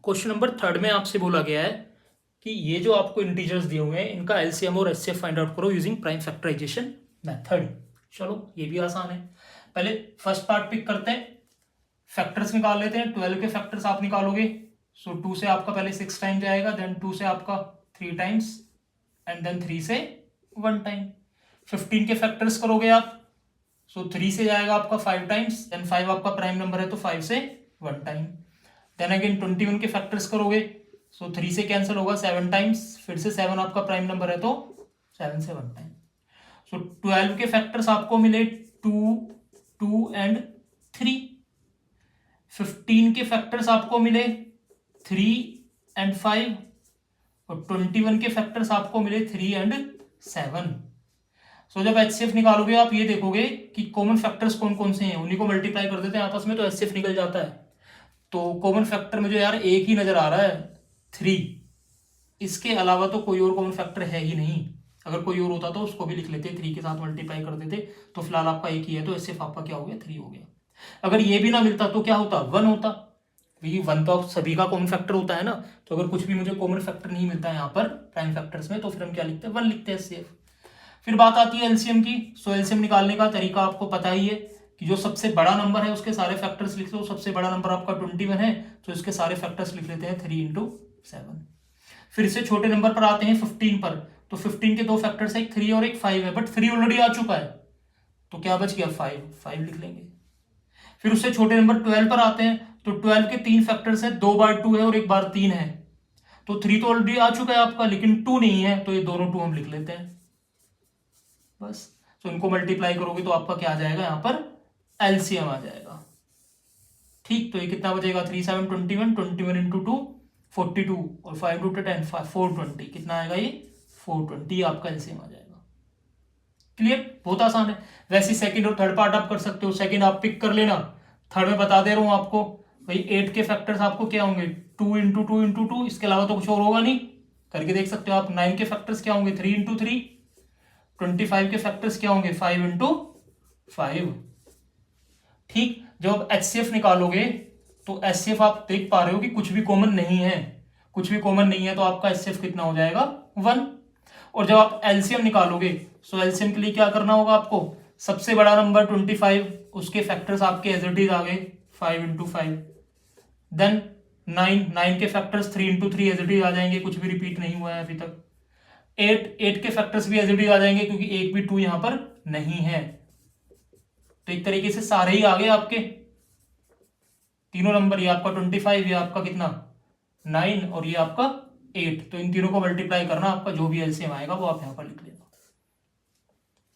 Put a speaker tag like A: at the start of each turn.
A: Question number 3 में आपसे बोला गया है कि ये जो आपको इंटीजर्स दिए हुए हैं इनका एलसीएम और एचसीएफ फाइंड आउट करो यूजिंग प्राइम फैक्टराइजेशन मेथड। चलो ये भी आसान है। पहले फर्स्ट पार्ट पिक करते हैं, फैक्टर्स निकाल लेते हैं। 12 के फैक्टर्स आप निकालोगे, सो 2 से आपका पहले 6 टाइम जाएगा, देन 2 से आपका 3 टाइम्स एंड देन 3 से 1 टाइम। 15 के फैक्टर्स करोगे आप, सो 3 से जाएगा आपका 5 टाइम्स, देन 5 आपका प्राइम नंबर है तो 5 से 1 टाइम। देन अगेन 21 के फैक्टर्स करोगे, सो 3 से कैंसिल होगा 7 टाइम्स, फिर से 7 आपका प्राइम नंबर है तो 7 से 1 टाइम। सो 12 के फैक्टर्स आपको मिले 2, 2 एंड 3। 15 के फैक्टर्स आपको मिले 3 एंड 5 और 21 के फैक्टर्स आपको मिले 3 एंड 7। सो जब एचसीएफ निकालोगे आप ये देखोगे कि कॉमन फैक्टर्स कौन कौन से हैं, उन्हीं को मल्टीप्लाई कर देते हैं आपस में तो एचसीएफ निकल जाता है। तो कॉमन फैक्टर मुझे यार एक ही नजर आ रहा है 3, इसके अलावा तो कोई और कॉमन फैक्टर है ही नहीं। अगर कोई और होता तो उसको भी लिख लेते, 3 के साथ मल्टीप्लाई कर देते, तो फिलहाल आपका एक ही है तो एचसीएफ आपका क्या हो गया 3 हो गया। अगर ये भी ना मिलता तो क्या होता 1 होता, क्योंकि 1 तो सभी का कॉमन फैक्टर होता है ना। तो अगर कुछ भी मुझे कॉमन फैक्टर नहीं मिलता है यहाँ पर प्राइम फैक्टर्स में तो फिर हम क्या लिखते हैं 1 लिखते हैं एचसीएफ। फिर बात आती है एलसीएम की। सो एलसीएम निकालने का तरीका आपको पता ही है कि जो सबसे बड़ा नंबर है उसके सारे फैक्टर्स लिख लो। सबसे बड़ा नंबर आपका 21 है तो इसके सारे फैक्टर्स लिख लेते हैं 3 इंटू 7। फिर से छोटे नंबर पर आते हैं 15 पर, तो 15 के दो फैक्टर्स है, एक 3 और एक 5 है, बट 3 ऑलरेडी आ चुका है तो क्या बच गया 5 लिख लेंगे। फिर उससे छोटे नंबर 12 पर आते हैं, तो 12 के 3 फैक्टर्स है, 2 बार 2 है और 1 बार 3 है, तो 3 तो ऑलरेडी आ चुका है आपका लेकिन 2 नहीं है, तो ये दोनों 2 हम लिख लेते हैं बस। तो इनको मल्टीप्लाई करोगे तो आपका क्या आ जाएगा यहाँ पर एलसीएम आ जाएगा। ठीक, तो ये कितना बचेगा 3 7 21, 21 इंटू 2 42 और 5 टू 10 420, कितना आएगा ये 420, आपका एलसीएम आ जाएगा। क्लियर, बहुत आसान है। वैसे सेकंड और थर्ड पार्ट आप कर सकते हो, सेकंड आप पिक कर लेना, थर्ड में बता दे रहा हूं आपको भाई 8 के फैक्टर्स आपको क्या होंगे 2 इंटू 2 इंटू 2, इसके अलावा तो कुछ और होगा नहीं, करके देख सकते हो आप। 9 के फैक्टर्स क्या होंगे 3 इंटू 3, 25 के फैक्टर्स क्या होंगे 5 इंटू 5। ठीक, जब एचसीएफ निकालोगे तो एचसीएफ आप देख पा रहे हो कि कुछ भी कॉमन नहीं है, कुछ भी कॉमन नहीं है तो आपका एचसीएफ कितना हो जाएगा 1। और जब आप एलसीएम निकालोगे सो एलसीएम के लिए क्या करना होगा आपको, सबसे बड़ा नंबर 25, उसके फैक्टर्स आपके एज इट इज आ गए 5 इंटू 5, देन 9 के factors 3 into 3 as it is आ जाएंगे, कुछ भी रिपीट नहीं हुआ है अभी तक। 8 के फैक्टर्स भी एज इट इज आ जाएंगे क्योंकि एक भी 2 यहां पर नहीं है। तो एक तरीके से सारे ही आ गए आपके तीनों नंबर, ये आपका 25, ये आपका कितना 9 और ये आपका 8, तो इन तीनों को मल्टीप्लाई करना, आपका जो भी एलसीएम आएगा वो आप यहां पर लिख लेना।